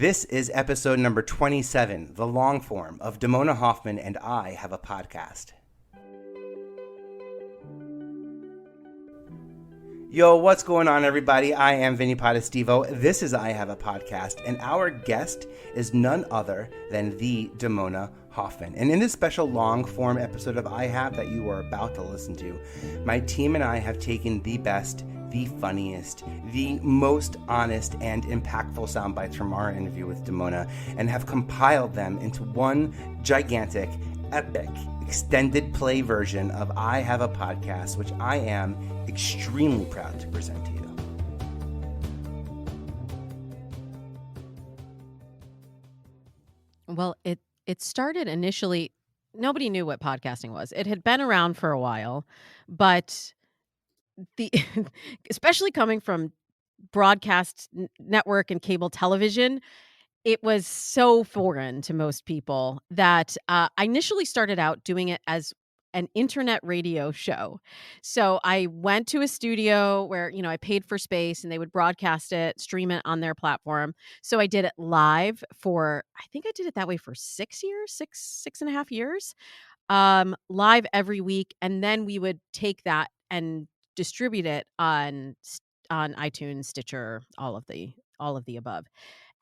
This is episode number 27, the long form of Damona Hoffman and I Have a Podcast. Yo, what's going on, everybody? I am Vinnie Potestivo. This is I Have a Podcast, and our guest is none other than the Damona Hoffman. And in this special long-form episode of I Have that you are about to listen to, my team and I have taken the best, the funniest, the most honest and impactful sound bites from our interview with Damona and have compiled them into one gigantic, epic, extended play version of I Have a Podcast, which I am extremely proud to present to you. Well, it started initially, nobody knew what podcasting was. It had been around for a while, but the especially coming from broadcast network and cable television, it was so foreign to most people that I initially started out doing it as an internet radio show. So I went to a studio where, I paid for space and they would broadcast it, stream it on their platform. So I did it live for, I think I did it that way for 6 years, six and a half years, live every week. And then we would take that and distribute it on iTunes, Stitcher, all of the above.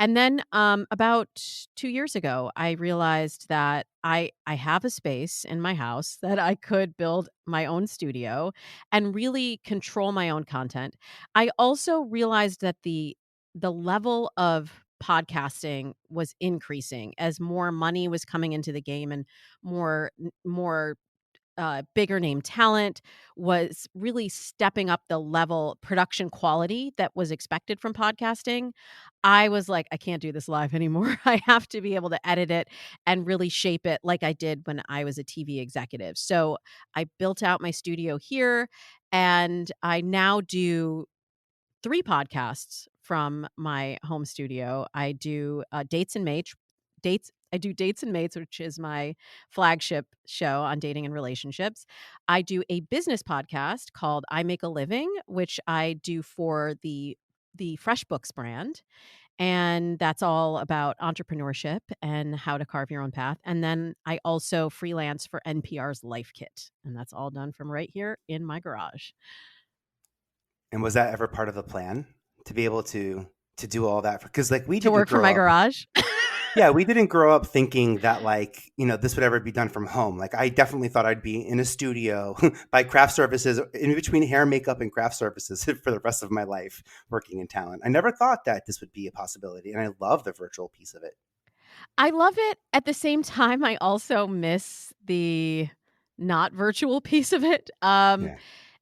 And then about 2 years ago, I realized that I have a space in my house that I could build my own studio and really control my own content. I also realized that the level of podcasting was increasing as more money was coming into the game and more bigger name talent was really stepping up the level production quality that was expected from podcasting. I was like, I can't do this live anymore. I have to be able to edit it and really shape it like I did when I was a TV executive. So I built out my studio here and I now do 3 podcasts from my home studio. I do Dates and Mates, which is my flagship show on dating and relationships. I do a business podcast called I Make a Living, which I do for the FreshBooks brand. And that's all about entrepreneurship and how to carve your own path. And then I also freelance for NPR's Life Kit. And that's all done from right here in my garage. And was that ever part of the plan to be able to do all that? Because we To didn't work from grow my up. garage. Yeah, we didn't grow up thinking that this would ever be done from home. I definitely thought I'd be in a studio by craft services in between hair, makeup, and craft services for the rest of my life working in talent. I never thought that this would be a possibility, and I love the virtual piece of it. I love it. At the same time, I also miss the not virtual piece of it. Yeah.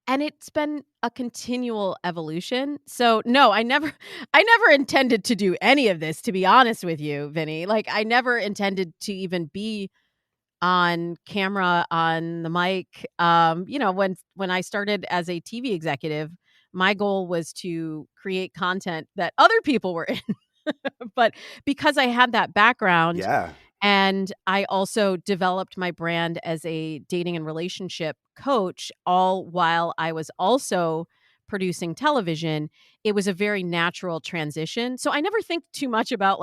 And it's been a continual evolution. So no, I never intended to do any of this, to be honest with you, Vinny. I never intended to even be on camera, on the mic. When I started as a TV executive, my goal was to create content that other people were in. But because I had that background Yeah. and I also developed my brand as a dating and relationship coach, all while I was also producing television, it was a very natural transition. So I never think too much about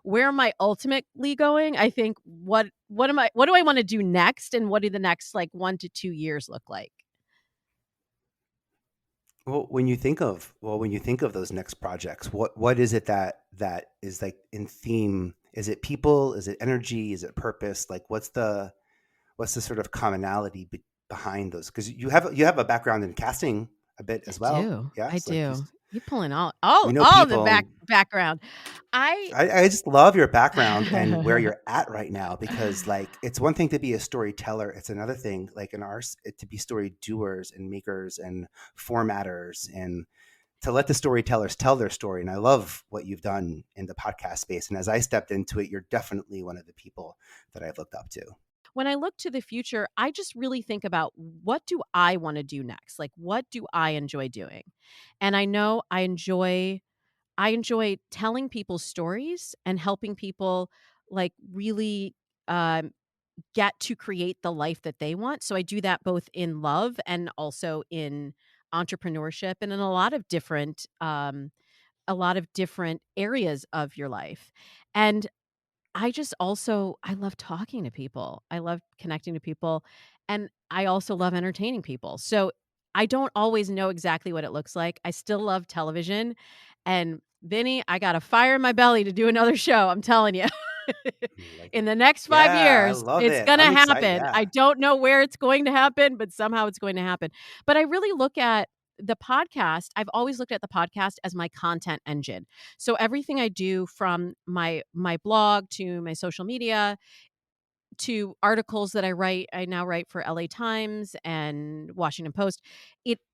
where am I ultimately going? I think what do I want to do next and what do the next 1 to 2 years look like? Well, when you think of those next projects, what is it that is in theme? Is it people? Is it energy? Is it purpose? What's the sort of commonality behind those? Because you have a background in casting a bit as well. I Yes, do. You're pulling all we know all the people. background. I I just love your background and where you're at right now because it's one thing to be a storyteller. It's another thing to be story doers and makers and formatters and to let the storytellers tell their story. And I love what you've done in the podcast space. And as I stepped into it, you're definitely one of the people that I've looked up to. When I look to the future, I just really think about what do I want to do next? What do I enjoy doing? And I know I enjoy telling people stories and helping people really um, get to create the life that they want. So I do that both in love and also in entrepreneurship and in a lot of different a lot of different areas of your life. And I love talking to people. I love connecting to people, and I also love entertaining people. So I don't always know exactly what it looks like. I still love television, and Vinny, I got a fire in my belly to do another show. I'm telling you. Like, In the next 5 yeah, I years, love it's it. gonna I'm excited. happen. Yeah. I don't know where it's going to happen, but somehow it's going to happen. But I really look at the podcast. I've always looked at the podcast as my content engine. So everything I do, from my blog to my social media to articles that I now write for LA Times and Washington Post.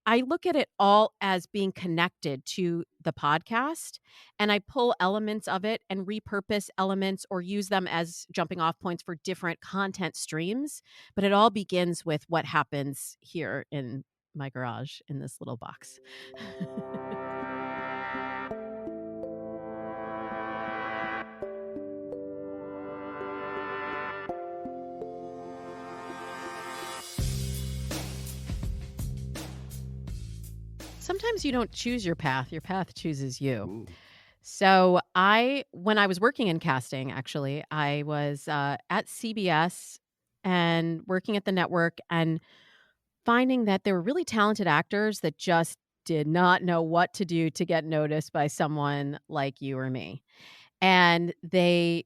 I look at it all as being connected to the podcast, and I pull elements of it and repurpose elements or use them as jumping off points for different content streams. But it all begins with what happens here in my garage in this little box. Sometimes you don't choose your path chooses you. Ooh. So when I was working in casting, actually, I was at CBS and working at the network and finding that there were really talented actors that just did not know what to do to get noticed by someone like you or me. And they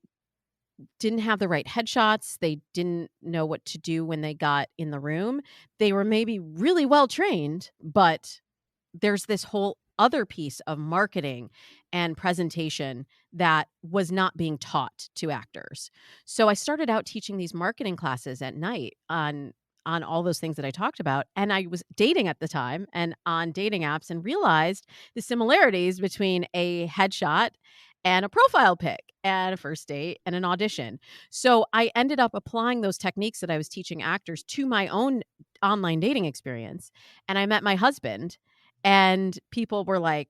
didn't have the right headshots. They didn't know what to do when they got in the room. They were maybe really well trained, but there's this whole other piece of marketing and presentation that was not being taught to actors. So I started out teaching these marketing classes at night on all those things that I talked about, and I was dating at the time and on dating apps, and realized the similarities between a headshot and a profile pic and a first date and an audition. So I ended up applying those techniques that I was teaching actors to my own online dating experience, and I met my husband, and people were like,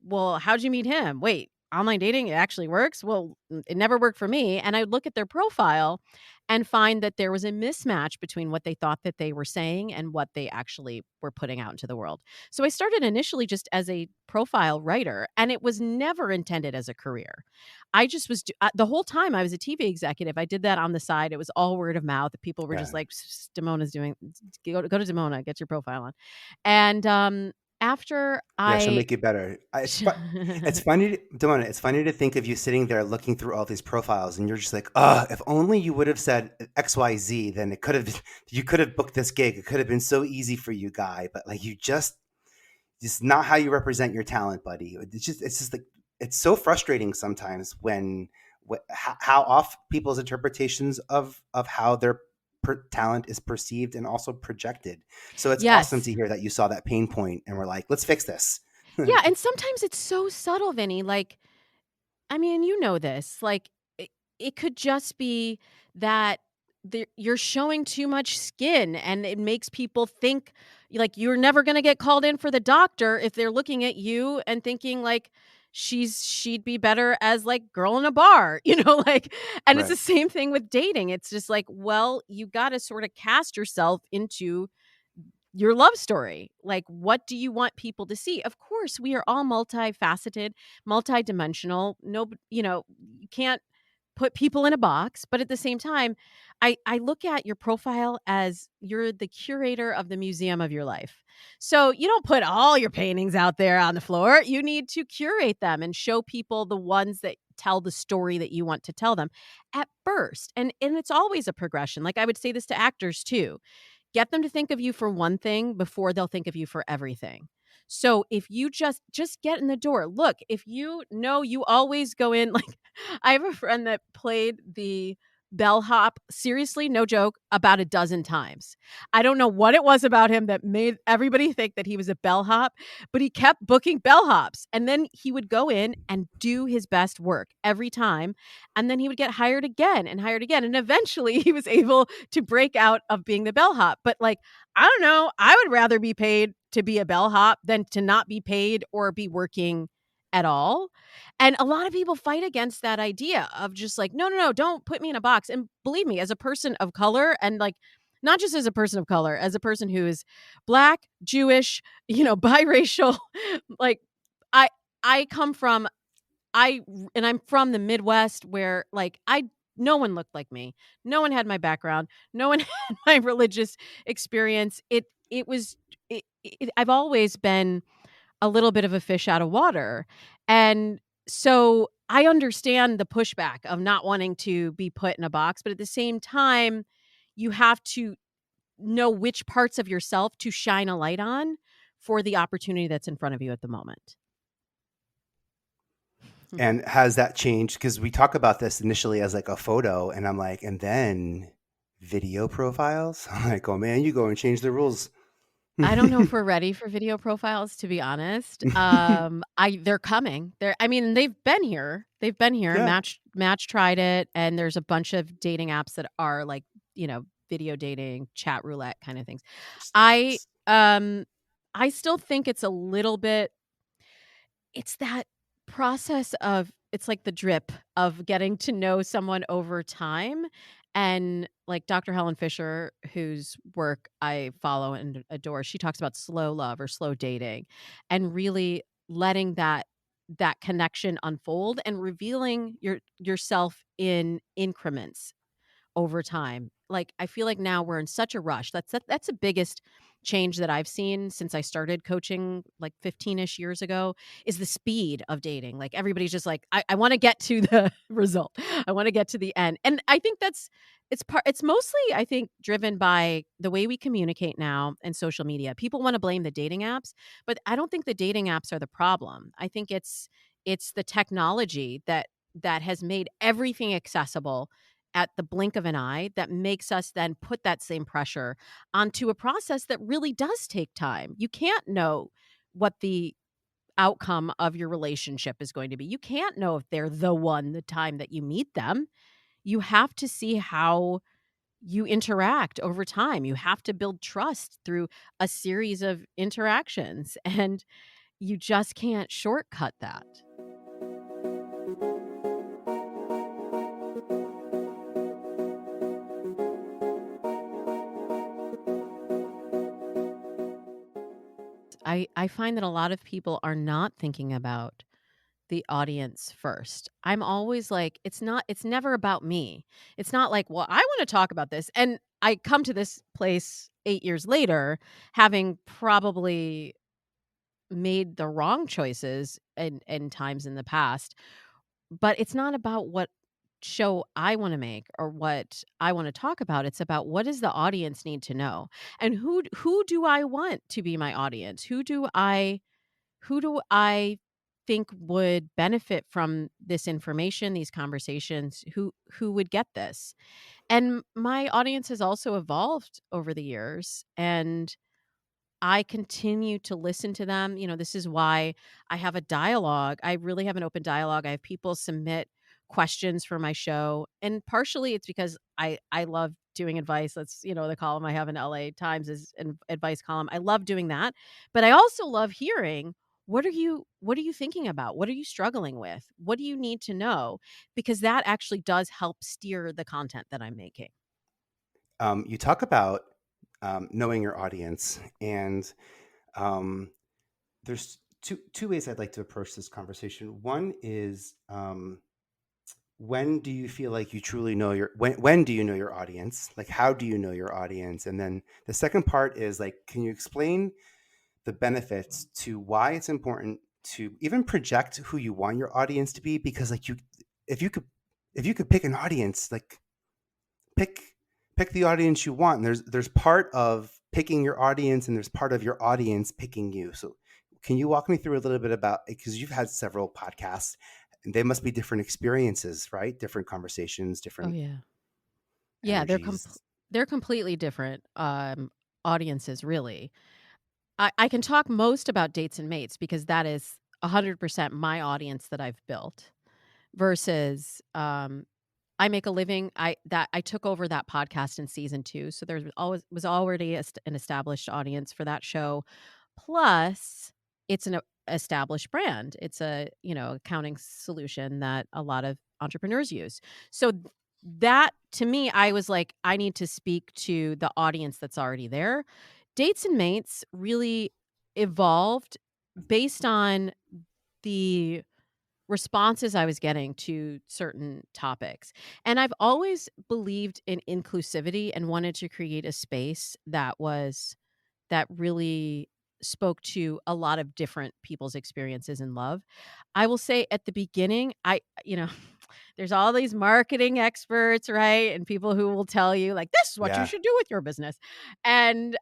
"Well, how'd you meet him? Wait, online dating, it actually works?" Well, it never worked for me. And I would look at their profile and find that there was a mismatch between what they thought that they were saying and what they actually were putting out into the world. So I started initially just as a profile writer, and it was never intended as a career. I just the whole time I was a TV executive. I did that on the side. It was all word of mouth. People were just Yeah. like, Damona's doing, go to Damona, get your profile on. And after Yeah, she'll I make you better. It's funny, Damona, it's funny to think of you sitting there looking through all these profiles, and you're just like, if only you would have said XYZ, then you could have booked this gig. It could have been so easy for you, guy. But like, just not how you represent your talent, buddy. It's just like, it's so frustrating sometimes when how off people's interpretations of how their talent is perceived and also projected. So it's awesome yes. to hear that you saw that pain point and we're like, let's fix this. Yeah, and sometimes it's so subtle, Vinny. Like, I mean, you know this. Like, it could just be that you're showing too much skin, and it makes people think like you're never going to get called in for the doctor if they're looking at you and thinking like she'd be better as like girl in a bar, like. And it's Right. the same thing with dating. It's just like, well, you got to sort of cast yourself into your love story. Like, what do you want people to see? Of course, we are all multifaceted, multidimensional. No, you can't put people in a box, but at the same time, I look at your profile as you're the curator of the museum of your life. So you don't put all your paintings out there on the floor. You need to curate them and show people the ones that tell the story that you want to tell them at first. And it's always a progression. Like, I would say this to actors too. Get them to think of you for one thing before they'll think of you for everything. So if you just get in the door, look, if you always go in, like, I have a friend that played the bellhop, seriously, no joke, about a dozen times. I don't know what it was about him that made everybody think that he was a bellhop, but he kept booking bellhops. And then he would go in and do his best work every time. And then he would get hired again and hired again. And eventually he was able to break out of being the bellhop. But like, I don't know, I would rather be paid to be a bellhop than to not be paid or be working at all. And a lot of people fight against that idea of just like, no, no, no, don't put me in a box. And believe me, as a person of color, and like, not just as a person of color, as a person who is Black, Jewish, biracial, like, I I come from I and I'm from the Midwest where, like, no one looked like me. No one had my background. No one had my religious experience. I've always been a little bit of a fish out of water. And so I understand the pushback of not wanting to be put in a box, but at the same time, you have to know which parts of yourself to shine a light on for the opportunity that's in front of you at the moment. And has that changed? Because we talk about this initially as like a photo, and I'm like, and then video profiles. I'm like, oh man, you go and change the rules. I don't know if we're ready for video profiles, to be honest. They're coming. I mean, they've been here. They've been here. Yeah. Match tried it, and there's a bunch of dating apps that are like, video dating, chat roulette kind of things. I um I still think it's a little bit it's that process of it's like the drip of getting to know someone over time. And like Dr. Helen Fisher, whose work I follow and adore, she talks about slow love or slow dating and really letting that connection unfold and revealing yourself in increments over time. Like, I feel like now we're in such a rush. That's the biggest change that I've seen since I started coaching like 15-ish years ago is the speed of dating. Like everybody's just like, I want to get to the result. I want to get to the end. And I think it's mostly, I think, driven by the way we communicate now and social media. People want to blame the dating apps, but I don't think the dating apps are the problem. I think it's the technology that has made everything accessible at the blink of an eye that makes us then put that same pressure onto a process that really does take time. You can't know what the outcome of your relationship is going to be. You can't know if they're the one the time that you meet them. You have to see how you interact over time. You have to build trust through a series of interactions, and you just can't shortcut that. I find that a lot of people are not thinking about the audience first. I'm always like, it's never about me. It's not like, well, I want to talk about this. And I come to this place 8 years later, having probably made the wrong choices in times in the past, but it's not about what show I want to make or what I want to talk about. It's about what does the audience need to know? And who do I want to be my audience? Who do I think would benefit from this information, these conversations? Who would get this? And my audience has also evolved over the years, and I continue to listen to them. This is why I have a dialogue. I really have an open dialogue. I have people submit questions for my show. And partially it's because I love doing advice. That's, the column I have in LA Times is an advice column. I love doing that. But I also love hearing what are you thinking about? What are you struggling with? What do you need to know? Because that actually does help steer the content that I'm making. You talk about knowing your audience, and um, there's two ways I'd like to approach this conversation. One is when do you feel like you truly know when do you know your audience? Like, how do you know your audience? And then the second part is like, can you explain the benefits to why it's important to even project who you want your audience to be? Because like if you could if you could pick an audience, like pick pick the audience you want. And there's part of picking your audience, and there's part of your audience picking you. So can you walk me through a little bit about, because you've had several podcasts and they must be different experiences, right? Different conversations, Oh different yeah. Yeah, energies. they're completely different audiences, really. I can talk most about dates and mates because that is 100% my audience that I've built versus I make a living. I took over that podcast in season 2, so there was already an established audience for that show. Plus, it's an established brand. It's a, accounting solution that a lot of entrepreneurs use. So that to me, I was like, I need to speak to the audience that's already there. Dates and Mates really evolved based on the responses I was getting to certain topics. And I've always believed in inclusivity and wanted to create a space that really spoke to a lot of different people's experiences in love. I will say at the beginning, there's all these marketing experts, right? And people who will tell you like this is what you Yeah. should do with your business. And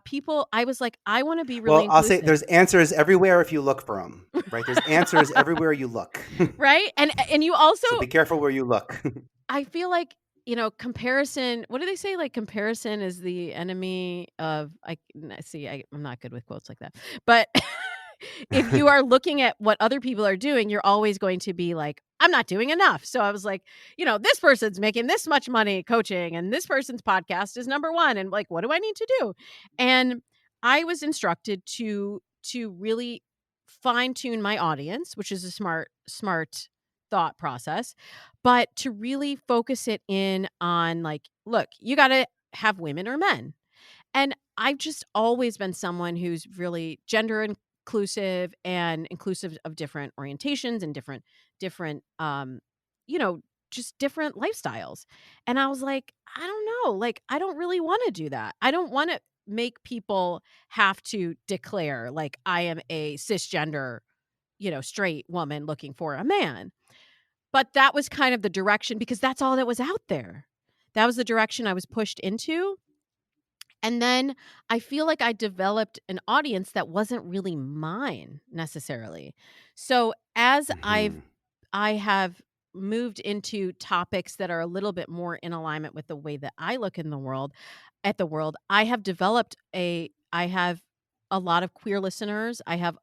people I was like, I want to be really Well, I'll say inclusive. there's answers everywhere if you look for them, right? There's answers everywhere you look. Right? And you also So be careful where you look. I feel like, comparison, what do they say? Like comparison is the enemy of see, I'm not good with quotes like that. But if you are looking at what other people are doing, you're always going to be like, I'm not doing enough. So I was like, this person's making this much money coaching and this person's podcast is number 1 and like what do I need to do? And I was instructed to really fine tune my audience, which is a smart thought process, but to really focus it in on like, look, you got to have women or men. And I've just always been someone who's really gender inclusive and inclusive of different orientations and different you know, just different lifestyles. And I was like, I don't know, like I don't really want to do that. I don't want to make people have to declare like I am a cisgender, straight woman looking for a man. But that was kind of the direction because that's all that was out there. That was the direction I was pushed into. And then I feel like I developed an audience that wasn't really mine necessarily. So as Mhm. I have moved into topics that are a little bit more in alignment with the way that I look in the world at the world, I have a lot of queer listeners. I have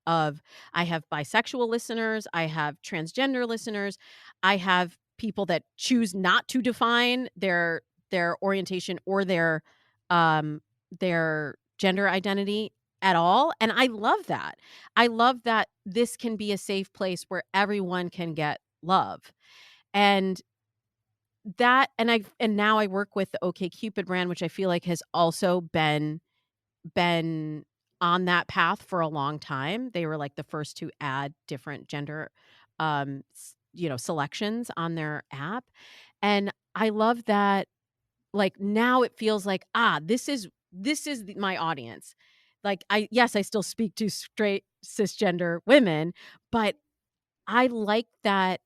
bisexual listeners, I have transgender listeners. I have people that choose not to define their orientation or their gender identity at all, and I love that. I love that this can be a safe place where everyone can get love. And and now I work with the OkCupid brand, which I feel like has also been on that path for a long time. They were like the first to add different gender selections on their app. And I love that like now it feels like my audience. Like I still speak to straight cisgender women, but I like that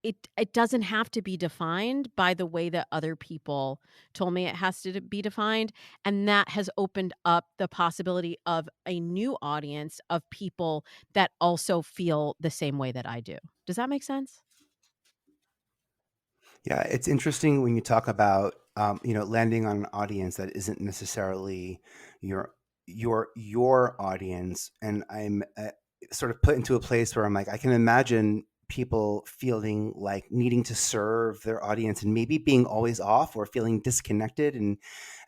it doesn't have to be defined by the way that other people told me it has to be defined, and that has opened up the possibility of a new audience of people that also feel the same way that I do. Does that make sense? Yeah, it's interesting when you talk about landing on an audience that isn't necessarily your your audience, and I'm sort of put into a place where I'm like, I can imagine people feeling like needing to serve their audience and maybe being always off or feeling disconnected, and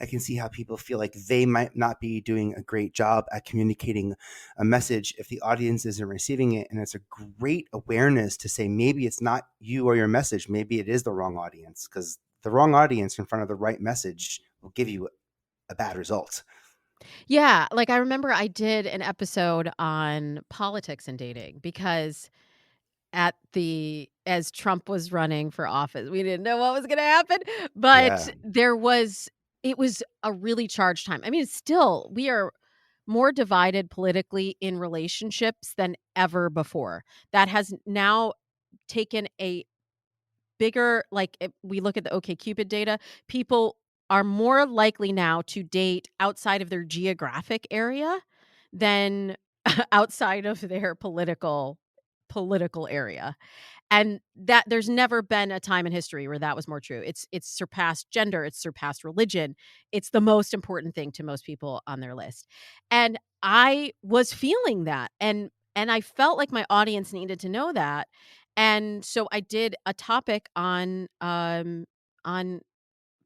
I can see how people feel like they might not be doing a great job at communicating a message if the audience isn't receiving it. And it's a great awareness to say maybe it's not you or your message, maybe it is the wrong audience, because the wrong audience in front of the right message will give you a bad result. Yeah, like I remember I did an episode on politics and dating because at the as Trump was running for office. We didn't know what was gonna happen, but Yeah. it was a really charged time. I mean, still, we are more divided politically in relationships than ever before. That has now taken a bigger like, if we look at the OkCupid data, people are more likely now to date outside of their geographic area than outside of their political area. And that there's never been a time in history where that was more true. It's surpassed gender, it's surpassed religion. It's the most important thing to most people on their list. And I was feeling that and I felt like my audience needed to know that. And so I did a topic on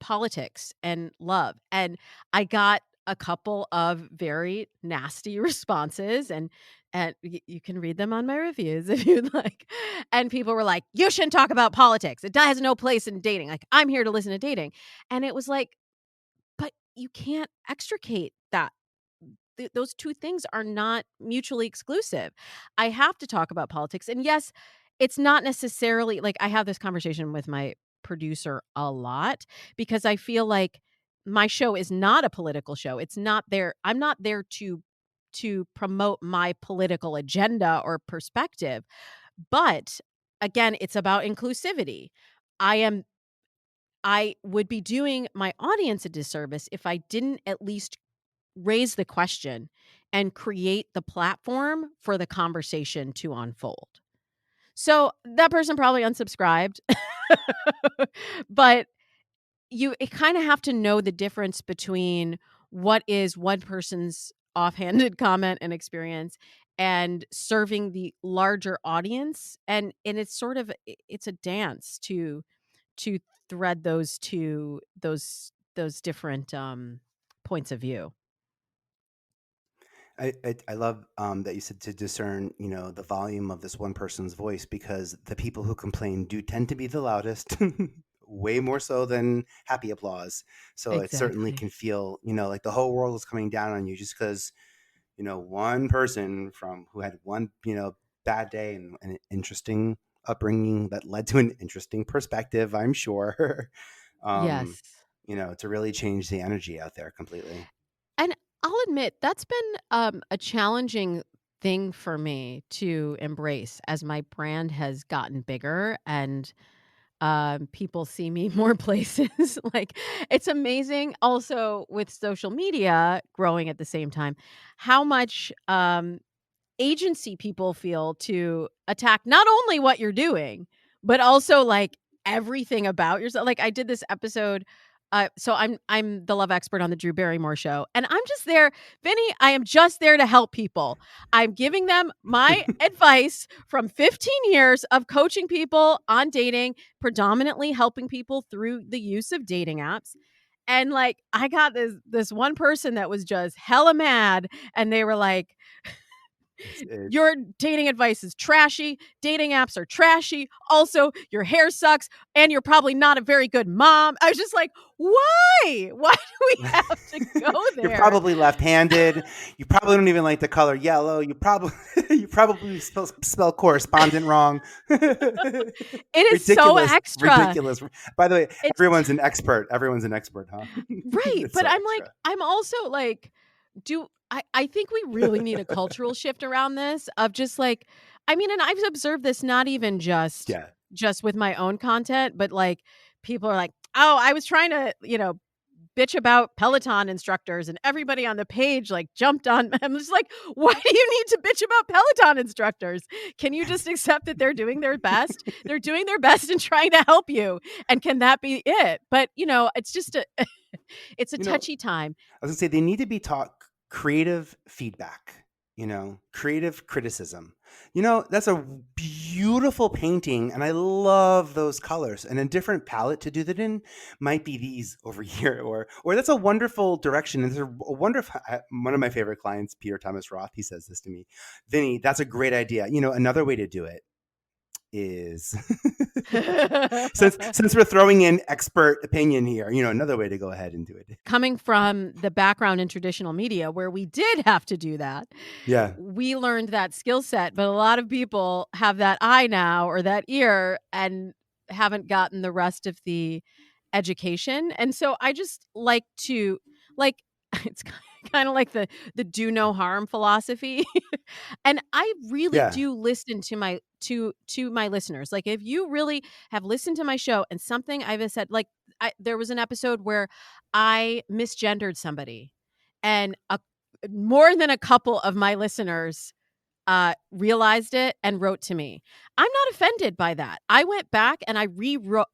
politics and love. And I got a couple of very nasty responses and you can read them on my reviews if you'd like. And people were like, "You shouldn't talk about politics. It has no place in dating. Like I'm here to listen to dating." And it was like, "But you can't extricate those two things are not mutually exclusive. I have to talk about politics. And yes, it's not necessarily like I have this conversation with my producer a lot because I feel like my show is not a political show. It's not there. I'm not there to promote my political agenda or perspective. But again, it's about inclusivity. I am I would be doing my audience a disservice if I didn't at least raise the question and create the platform for the conversation to unfold. So that person probably unsubscribed, but you kind of have to know the difference between what is one person's offhanded comment and experience and serving the larger audience, and it's sort of it's a dance to thread those different points of view. I love that you said to discern, the volume of this one person's voice, because the people who complain do tend to be the loudest, way more so than happy applause. So it certainly Exactly. can feel, like the whole world is coming down on you just because, one person from who had one, bad day and an interesting upbringing that led to an interesting perspective, I'm sure, um, Yes. to really change the energy out there completely. And I'll admit that's been a challenging thing for me to embrace as my brand has gotten bigger and people see me more places. Like it's amazing also with social media growing at the same time, how much agency people feel to attack not only what you're doing, but also like everything about yourself. Like I did this episode. So I'm the love expert on the Drew Barrymore show, and I'm just there, Vinny. I am just there to help people. I'm giving them my advice from 15 years of coaching people on dating, predominantly helping people through the use of dating apps. And like I got this one person that was just hella mad, and they were like, It your dating advice is trashy. Dating apps are trashy. Also, your hair sucks and you're probably not a very good mom. I was just like, why? Why do we have to go You're there? probably left-handed. You probably don't even like the color yellow. You probably you probably spell correspondent wrong. It is so Ridiculous, extra. ridiculous. By the way, It's everyone's an expert. Everyone's an expert, huh? right. It's But so I'm like, extra. I'm also like, I think we really need a cultural shift around this of just like, I mean, and I've observed this not even Yeah. just with my own content, but like people are like, oh, I was trying to, bitch about Peloton instructors and everybody on the page like jumped on. I'm just like, why do you need to bitch about Peloton instructors? Can you just accept that they're doing their best? They're doing their best and trying to help you. And can that be it? But, it's just it's a You know, touchy time. I was gonna say they need to be taught creative feedback, creative criticism. That's a beautiful painting, and I love those colors. And a different palette to do that in might be these over here, or that's a wonderful direction. And there's a wonderful one of my favorite clients, Peter Thomas Roth. He says this to me, Vinny. That's a great idea. Another way to do it is since we're throwing in expert opinion here, another way to go ahead and do it. Coming from the background in traditional media where we did have to do that, Yeah. we learned that skill set, but a lot of people have that eye now or that ear and haven't gotten the rest of the education. And so I just like to like it's kind of like the do no harm philosophy. And I really Yeah. do listen to my listeners. Like if you really have listened to my show and something I've said, like there was an episode where I misgendered somebody, and more than a couple of my listeners realized it and wrote to me. I'm not offended by that. I went back and I rewrote,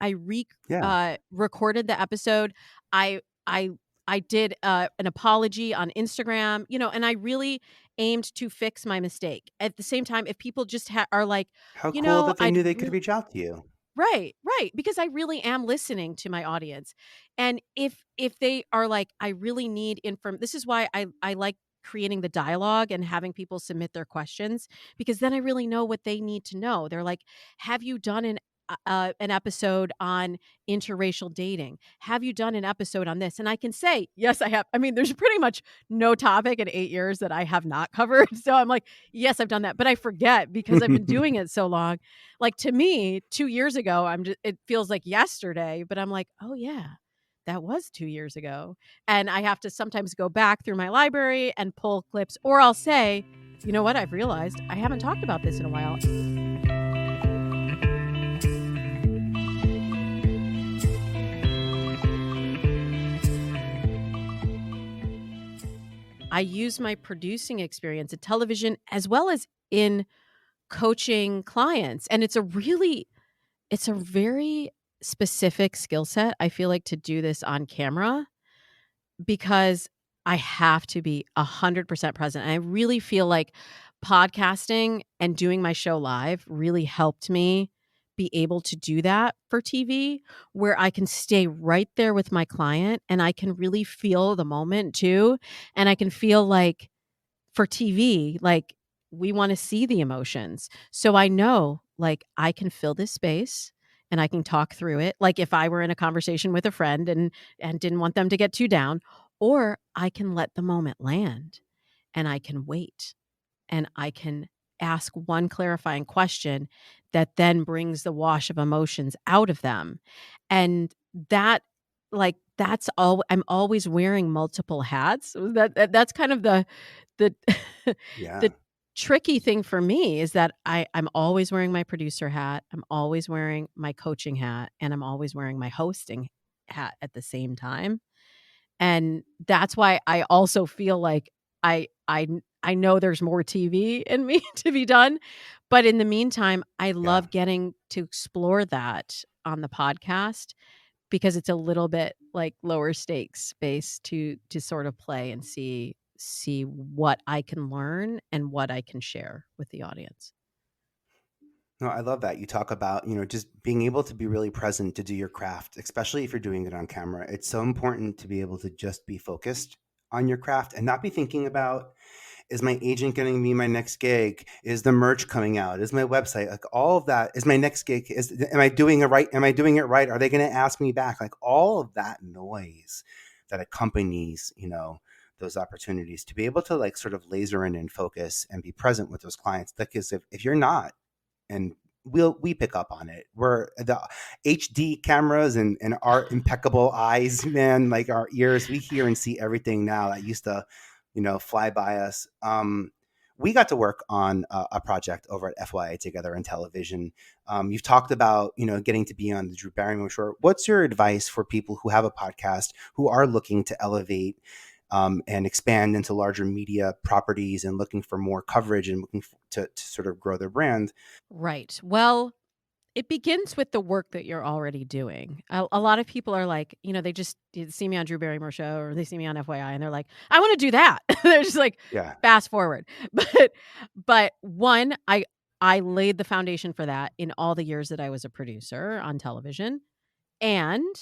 Yeah. recorded the episode. I I I did an apology on Instagram, and I really aimed to fix my mistake. At the same time, if people just are like, How cool that they I'd knew they could really reach out to you. right, right, because I really am listening to my audience. And if they are like, I really need this is why I like creating the dialogue and having people submit their questions, because then I really know what they need to know. They're like, have you done an an episode on interracial dating? Have you done an episode on this? And I can say, yes, I have. I mean, there's pretty much no topic in 8 years that I have not covered. So I'm like, yes, I've done that. But I forget because I've been doing it so long. Like, to me, 2 years ago, it feels like yesterday, but I'm like, oh yeah, that was 2 years ago. And I have to sometimes go back through my library and pull clips, or I'll say, you know what? I've realized I haven't talked about this in a while. I use my producing experience in television as well as in coaching clients. And it's a very specific skill set, I feel like, to do this on camera, because I have to be 100% present. And I really feel like podcasting and doing my show live really helped me be able to do that for TV, where I can stay right there with my client and I can really feel the moment too. And I can feel like, for TV, like, we want to see the emotions. So I know, like, I can fill this space and I can talk through it. Like, if I were in a conversation with a friend and didn't want them to get too down, or I can let the moment land and I can wait and I can ask one clarifying question that then brings the wash of emotions out of them. And that, like, that's all. I'm always wearing multiple hats. That's kind of the Yeah. the tricky thing for me, is that I'm always wearing my producer hat, I'm always wearing my coaching hat, and I'm always wearing my hosting hat at the same time. And that's why I also feel like I know there's more TV in me to be done, but in the meantime, I Yeah. love getting to explore that on the podcast, because it's a little bit like lower stakes space to sort of play and see what I can learn and what I can share with the audience. No, I love that. You talk about, just being able to be really present to do your craft, especially if you're doing it on camera. It's so important to be able to just be focused on your craft and not be thinking about, is my agent getting me my next gig? Is the merch coming out? Is my website, like all of that? Is my next gig? Am I doing it right? Am I doing it right? Are they going to ask me back? Like all of that noise that accompanies, those opportunities, to be able to like sort of laser in and focus and be present with those clients. Because if you're not, and we pick up on it. We're the HD cameras and our impeccable eyes, man, like our ears, we hear and see everything now that used to, fly by us. We got to work on a project over at FYI together in television. You've talked about, getting to be on the Drew Barrymore show. What's your advice for people who have a podcast, who are looking to elevate and expand into larger media properties and looking for more coverage and looking to sort of grow their brand? Right. Well, it begins with the work that you're already doing. A lot of people are like, they see me on Drew Barrymore show or they see me on FYI and they're like, I want to do that. They're just like, Yeah. fast forward. But one, I laid the foundation for that in all the years that I was a producer on television. And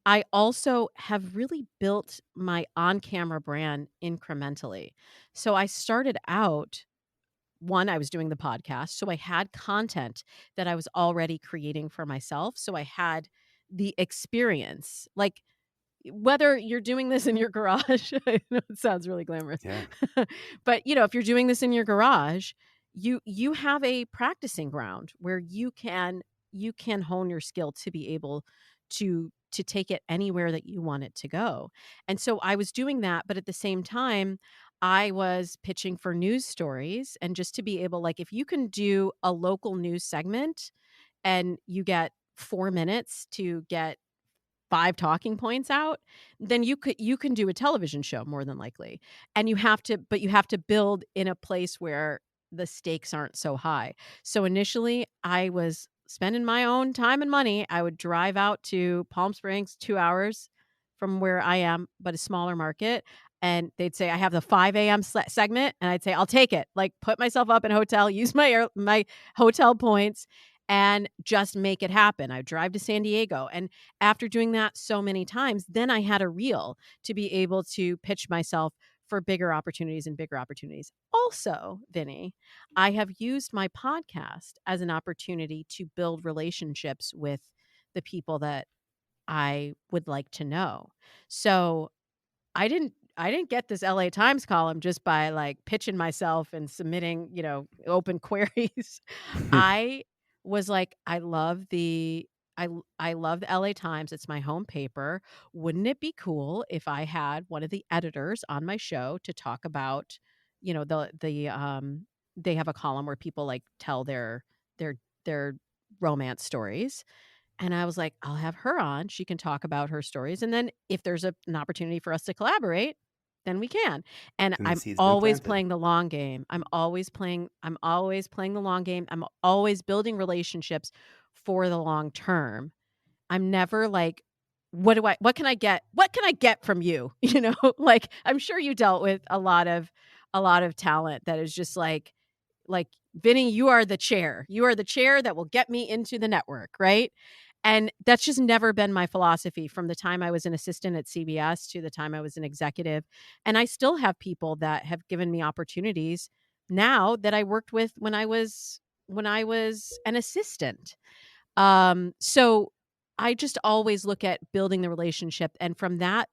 I also have really built my on-camera brand incrementally. So I started out, one, I was doing the podcast, so I had content that I was already creating for myself. So I had the experience. Like, whether you're doing this in your garage, I know it sounds really glamorous, Yeah. but if you're doing this in your garage, you have a practicing ground where you can hone your skill to be able to take it anywhere that you want it to go. And so I was doing that, but at the same time, I was pitching for news stories, and just to be able, like, if you can do a local news segment and you get 4 minutes to get 5 talking points out, then you can do a television show more than likely. And you have to build in a place where the stakes aren't so high. So initially, I was spending my own time and money. I would drive out to Palm Springs, 2 hours from where I am, but a smaller market, and they'd say, "I have the 5 a.m. segment," and I'd say, "I'll take it." Like, put myself up in a hotel, use my hotel points, and just make it happen. I'd drive to San Diego, and after doing that so many times, then I had a reel to be able to pitch myself for bigger opportunities and bigger opportunities. Also, Vinny, I have used my podcast as an opportunity to build relationships with the people that I would like to know. So I didn't get this LA Times column just by like pitching myself and submitting, open queries. I was like, I love the LA Times. It's my home paper. Wouldn't it be cool if I had one of the editors on my show to talk about, they have a column where people like tell their their romance stories. And I was like, I'll have her on. She can talk about her stories. And then if there's an opportunity for us to collaborate, then we can. And And the I'm seed's been always planted. playing the long game. I'm always playing the long game. I'm always building relationships for the long term. I'm never like, what can I get? What can I get from you? Like I'm sure you dealt with a lot of talent that is just like Vinny, you are the chair. You are the chair that will get me into the network, right? And that's just never been my philosophy from the time I was an assistant at CBS to the time I was an executive. And I still have people that have given me opportunities now that I worked with when I was an assistant. So I just always look at building the relationship, and from that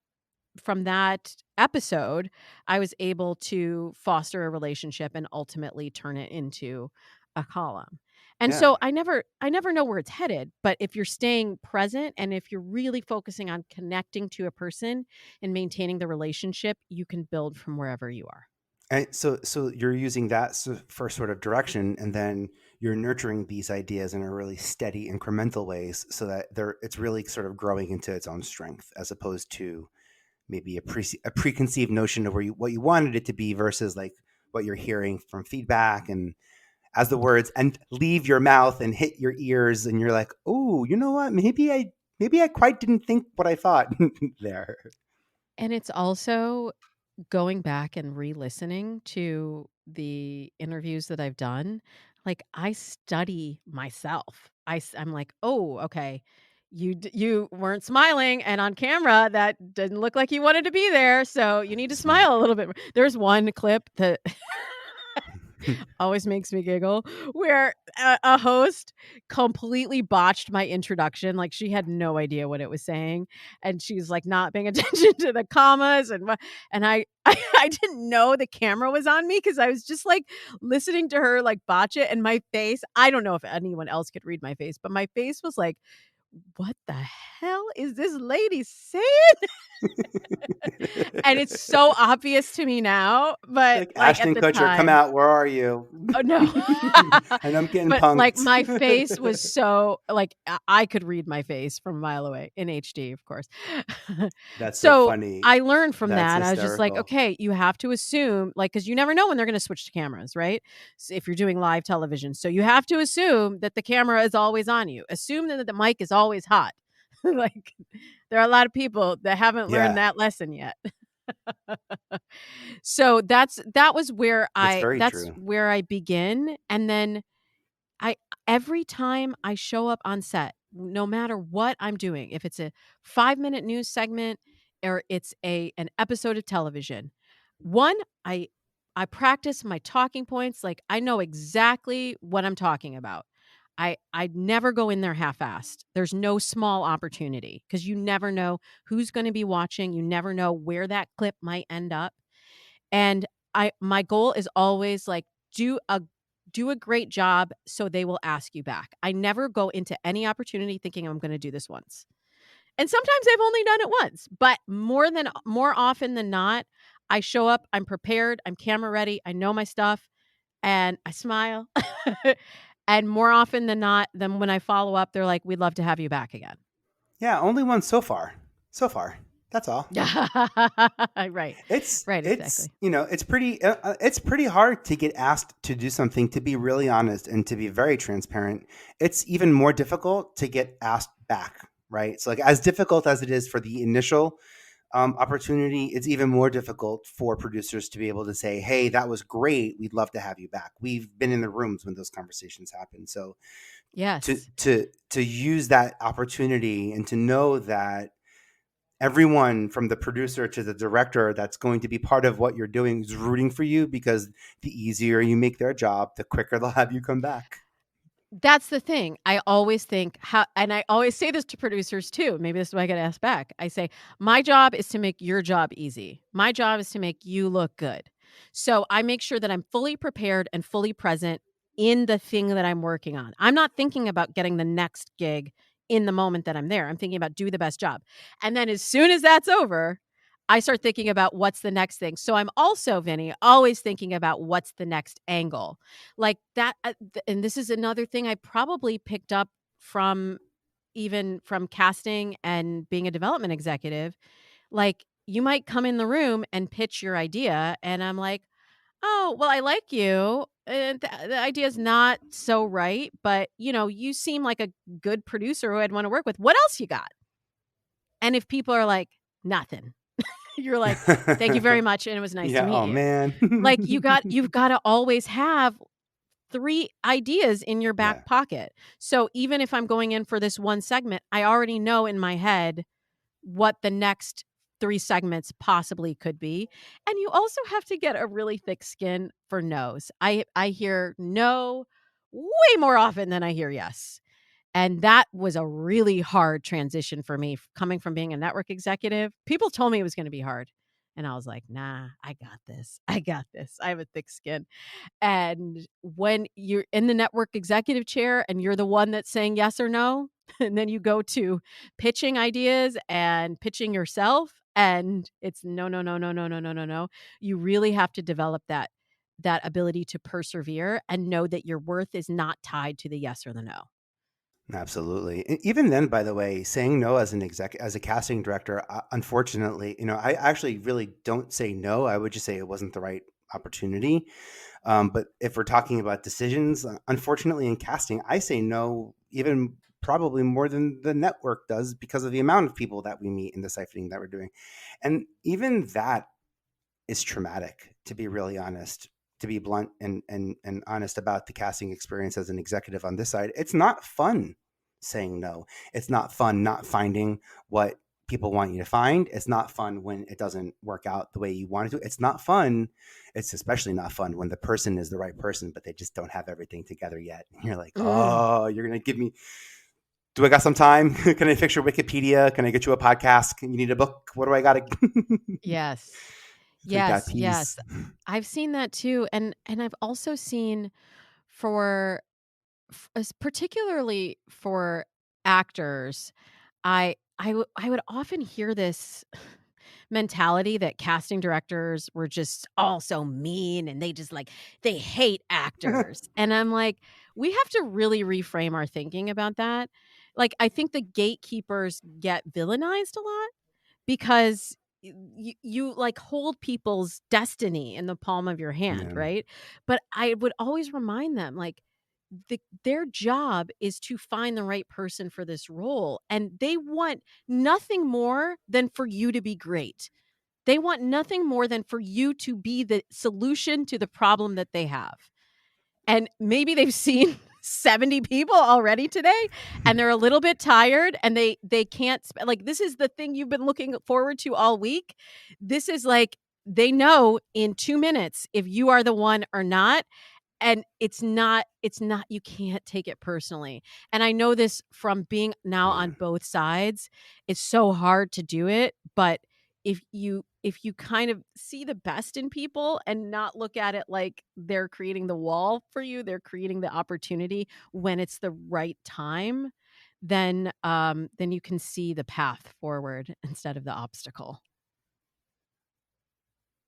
episode, I was able to foster a relationship and ultimately turn it into a column. And Yeah. so I never know where it's headed, but if you're staying present and if you're really focusing on connecting to a person and maintaining the relationship, you can build from wherever you are. And so you're using that for sort of direction, and then you're nurturing these ideas in a really steady, incremental ways, so that it's really sort of growing into its own strength, as opposed to maybe a preconceived notion of what you wanted it to be versus like what you're hearing from feedback, and as the words and leave your mouth and hit your ears, and you're like, oh, you know what? Maybe I quite didn't think what I thought there. And it's also going back and re-listening to the interviews that I've done. Like I study myself. I'm like, oh, okay, you weren't smiling, and on camera that didn't look like you wanted to be there, so you need to Smart. smile a little bit more. There's one clip that always makes me giggle where a host completely botched my introduction. Like she had no idea what it was saying, and she's like not paying attention to the commas, and I didn't know the camera was on me because I was just like listening to her like botch it, and my face, I don't know if anyone else could read my face, but my face was like, what the hell is this lady saying? And it's so obvious to me now, but Like, like at Ashton the Kutcher, come time, out. Where are you? oh, no. And I'm getting But, like, punked. my face was so like, I could read my face from a mile away in HD, of course. That's so So, funny. I learned from That's that. I was just like, hysterical. "Okay, you have to assume," like, because you never know when they're gonna switch to cameras, right? If you're doing live television. So, you have to assume that the camera is always on you. Assume that the mic is always hot. Like, there are a lot of people that haven't learned Yeah, that lesson yet. So, that's very that's true. where I begin, and then I every time I show up on set, no matter what I'm doing, if it's a 5-minute news segment or it's an episode of television, one, I I practice my talking points, like I know exactly what I'm talking about. I never go in there half-assed. There's no small opportunity because you never know who's going to be watching. You never know where that clip might end up. And my goal is always like do a great job so they will ask you back. I never go into any opportunity thinking I'm going to do this once. And sometimes I've only done it once, but more often than not, I show up, I'm prepared, I'm camera ready, I know my stuff, and I smile. And more often than not, then when I follow up, they're like, "We'd love to have you back again." Yeah, only one so far. So far. That's all. Right. It's Right, it's exactly. you know it's pretty hard to get asked to do something, to be really honest and to be very transparent. It's even more difficult to get asked back, right? So like, as difficult as it is for the initial opportunity, it's even more difficult for producers to be able to say, hey, that was great, we'd love to have you back. We've been in the rooms when those conversations happen. So to Yes. to to use that opportunity and to know that everyone from the producer to the director that's going to be part of what you're doing is rooting for you, because the easier you make their job, the quicker they'll have you come back. That's the thing. I always think how, and I always say this to producers too. Maybe this is why I get asked back. I say, my job is to make your job easy. My job is to make you look good. So I make sure that I'm fully prepared and fully present in the thing that I'm working on. I'm not thinking about getting the next gig in the moment that I'm there. I'm thinking about do the best job. And then as soon as that's over, I start thinking about what's the next thing. So I'm also, Vinny, always thinking about what's the next angle. Like that, and this is another thing I probably picked up from even from casting and being a development executive. Like, you might come in the room and pitch your idea, and I'm like, "Oh, well, I like you, and the idea is not so right, but, you seem like a good producer who I'd wanna work with. What else you got?" And if people are like, "Nothing," you're like, "Thank you very much, and it was nice to Yeah. meet Oh you." Like, man. you've gotta always have 3 ideas in your Yeah. back pocket. So even if I'm going in for this one segment, I already know in my head what the next 3 segments possibly could be. And you also have to get a really thick skin for no's. I hear no way more often than I hear yes. And that was a really hard transition for me coming from being a network executive. People told me it was going to be hard. And I was like, nah, I got this. I got this. I have a thick skin. And when you're in the network executive chair and you're the one that's saying yes or no, and then you go to pitching ideas and pitching yourself, and it's no, no, no, no, no, no, no, no, no. You really have to develop that ability to persevere and know that your worth is not tied to the yes or the no. Absolutely. Even then, by the way, saying no as as a casting director, unfortunately, I actually really don't say no. I would just say it wasn't the right opportunity. But if we're talking about decisions, unfortunately, in casting, I say no even probably more than the network does, because of the amount of people that we meet in the siphoning that we're doing. And even that is traumatic, to be really honest, to be blunt and honest about the casting experience as an executive on this side. It's not fun saying no. It's not fun not finding what people want you to find. It's not fun when it doesn't work out the way you want it to. It's not fun. It's especially not fun when the person is the right person, but they just don't have everything together yet. And you're like, Mm, oh, you're going to give me, do I got some time? Can I fix your Wikipedia? Can I get you a podcast? Can you need a book? What do I got to? yes. So you got Yes, peas. yes. I've seen that too. And I've also seen for particularly for actors, I would often hear this mentality that casting directors were just all so mean and they just like they hate actors. And I'm like, we have to really reframe our thinking about that. Like, I think the gatekeepers get villainized a lot because you like hold people's destiny in the palm of your hand, Yeah. right? But I would always remind them, like, their job is to find the right person for this role, and they want nothing more than for you to be great. They want nothing more than for you to be the solution to the problem that they have. And maybe they've seen 70 people already today, and they're a little bit tired, and they can't like, this is the thing you've been looking forward to all week. This is like, they know in 2 minutes if you are the one or not, and it's not you can't take it personally. And I know this from being now Yeah. on both sides. It's so hard to do it, but if you kind of see the best in people and not look at it like they're creating the wall for you, they're creating the opportunity when it's the right time, then you can see the path forward instead of the obstacle.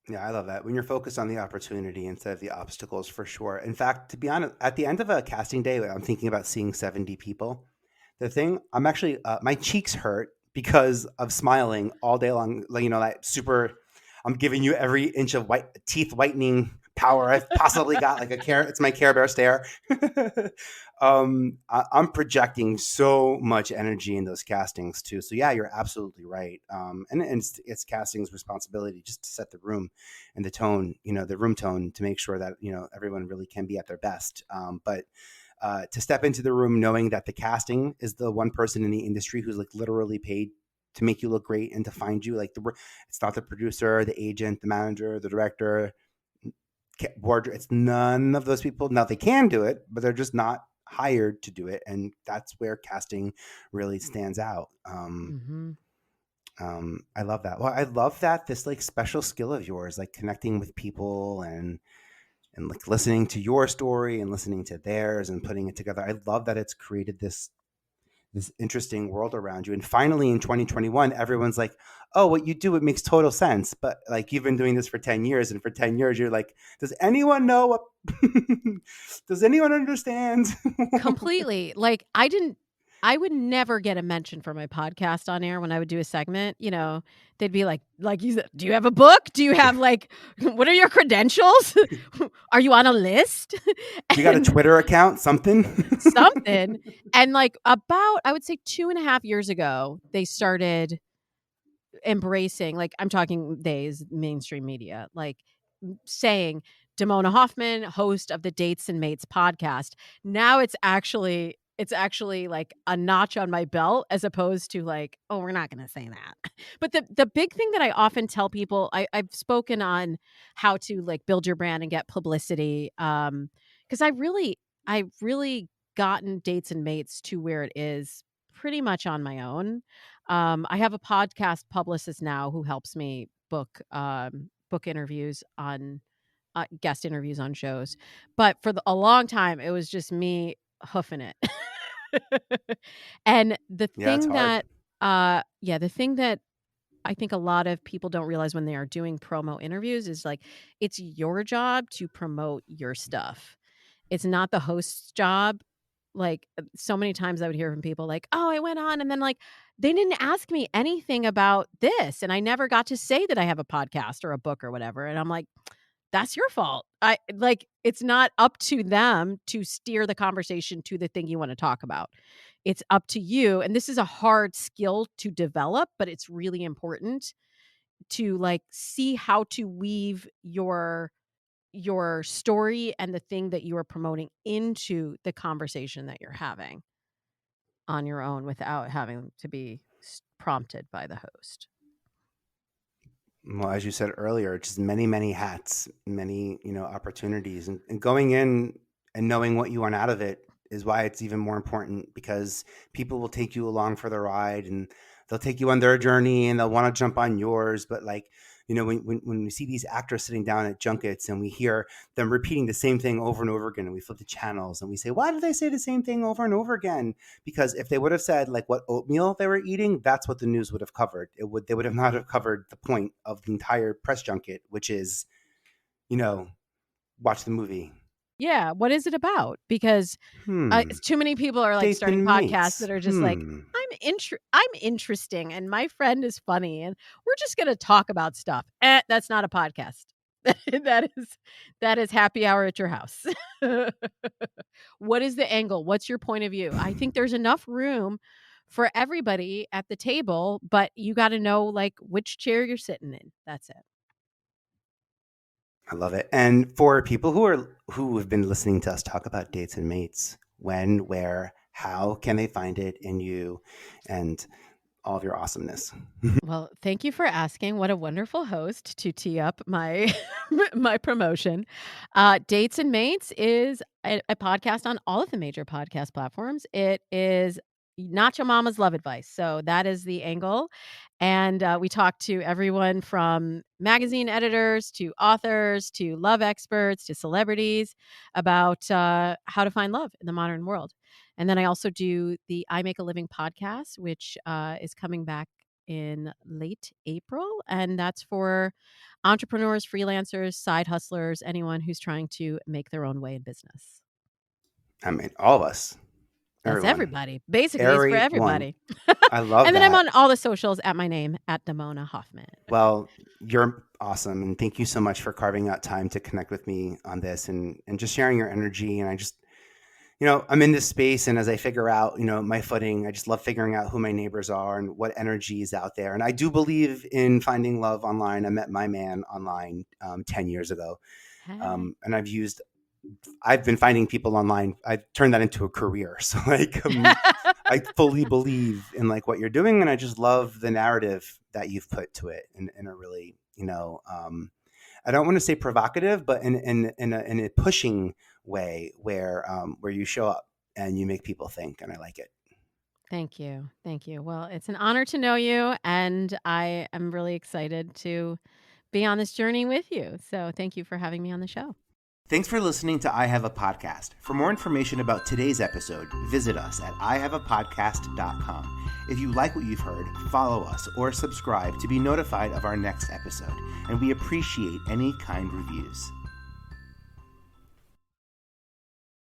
Yeah, I love that. When you're focused on the opportunity instead of the obstacles, for sure. In fact, to be honest, at the end of a casting day, I'm thinking about seeing 70 people. The thing, I'm actually, my cheeks hurt because of smiling all day long. Like, that super, I'm giving you every inch of teeth whitening power I've possibly got, like it's my Care Bear stare. I'm projecting so much energy in those castings too. So yeah, you're absolutely right. And it's casting's responsibility just to set the room and the tone, the room tone, to make sure that, everyone really can be at their best. But to step into the room knowing that the casting is the one person in the industry who's like literally paid to make you look great and to find you. Like it's not the producer, the agent, the manager, the director, wardrobe. It's none of those people. Now they can do it, but they're just not hired to do it, and that's where casting really stands out. Mm-hmm. I love that. Well, I love that this like special skill of yours, like connecting with people and like listening to your story and listening to theirs and putting it together. I love that it's created this interesting world around you. And finally in 2021, everyone's like, oh, what you do, it makes total sense. But like you've been doing this for 10 years, and for 10 years you're like, does anyone know what does anyone understand? Completely. Like, I would never get a mention for my podcast on air when I would do a segment. They'd be like you said, do you have a book? Do you have what are your credentials? Are you on a list? You got a And Twitter account, something? something. And like about, I would say 2.5 years ago, they started embracing, like, I'm talking days, mainstream media, like saying Damona Hoffman, host of the Dates and Mates podcast. Now it's actually like a notch on my belt, as opposed to like, oh, we're not going to say that. But the big thing that I often tell people, I've spoken on how to like build your brand and get publicity. Because I really gotten Dates and Mates to where it is pretty much on my own. I have a podcast publicist now who helps me book interviews on guest interviews on shows. But for a long time, it was just me hoofing it. And Yeah, it's hard. the thing that I think a lot of people don't realize when they are doing promo interviews is like, it's your job to promote your stuff. It's not the host's job. Like, so many times I would hear from people like, "Oh, I went on and then like they didn't ask me anything about this and I never got to say that I have a podcast or a book or whatever." And I'm like, "That's your fault." It's not up to them to steer the conversation to the thing you want to talk about. It's up to you, and this is a hard skill to develop, but it's really important to like see how to weave your story and the thing that you are promoting into the conversation that you're having on your own without having to be prompted by the host. Well, as you said earlier, just many, many hats, many, opportunities, and going in and knowing what you want out of it is why it's even more important, because people will take you along for the ride and they'll take you on their journey and they'll want to jump on yours. But like, when we see these actors sitting down at junkets and we hear them repeating the same thing over and over again, and we flip the channels and we say, why do they say the same thing over and over again? Because if they would have said like what oatmeal they were eating, that's what the news would have covered. They would have not have covered the point of the entire press junket, which is, watch the movie. Yeah, what is it about? Because too many people are like Dates starting and podcasts mates. that are just like, I'm interesting and my friend is funny and we're just going to talk about stuff. That's not a podcast. that is happy hour at your house. What is the angle? What's your point of view? I think there's enough room for everybody at the table, but you got to know like which chair you're sitting in. That's it. I love it. And for people who have been listening to us talk about dates and mates, when, where, how can they find it in you and all of your awesomeness? Well, thank you for asking. What a wonderful host to tee up my my promotion. Dates and Mates is a podcast on all of the major podcast platforms. It is not your mama's love advice. So that is the angle. And we talk to everyone from magazine editors to authors to love experts to celebrities about how to find love in the modern world. And then I also do the I Make a Living podcast, which is coming back in late April. And that's for entrepreneurs, freelancers, side hustlers, anyone who's trying to make their own way in business. I mean, all of us, That's everyone, everybody. Basically, it's for everyone. everybody. I love And then I'm that. on all the socials at my name, at Damona Hoffman. Well, you're awesome. And thank you so much for carving out time to connect with me on this and just sharing your energy. And I just, I'm in this space, and as I figure out, my footing, I just love figuring out who my neighbors are and what energy is out there. And I do believe in finding love online. I met my man online 10 years ago. Hey. And I've been finding people online. I've turned that into a career. So like, I fully believe in like what you're doing, and I just love the narrative that you've put to it in a really, I don't want to say provocative, but in a pushing way where you show up and you make people think, and I like it. Thank you. Thank you. Well, it's an honor to know you, and I am really excited to be on this journey with you. So thank you for having me on the show. Thanks for listening to I Have a Podcast. For more information about today's episode, visit us at ihaveapodcast.com. If you like what you've heard, follow us or subscribe to be notified of our next episode, and we appreciate any kind reviews.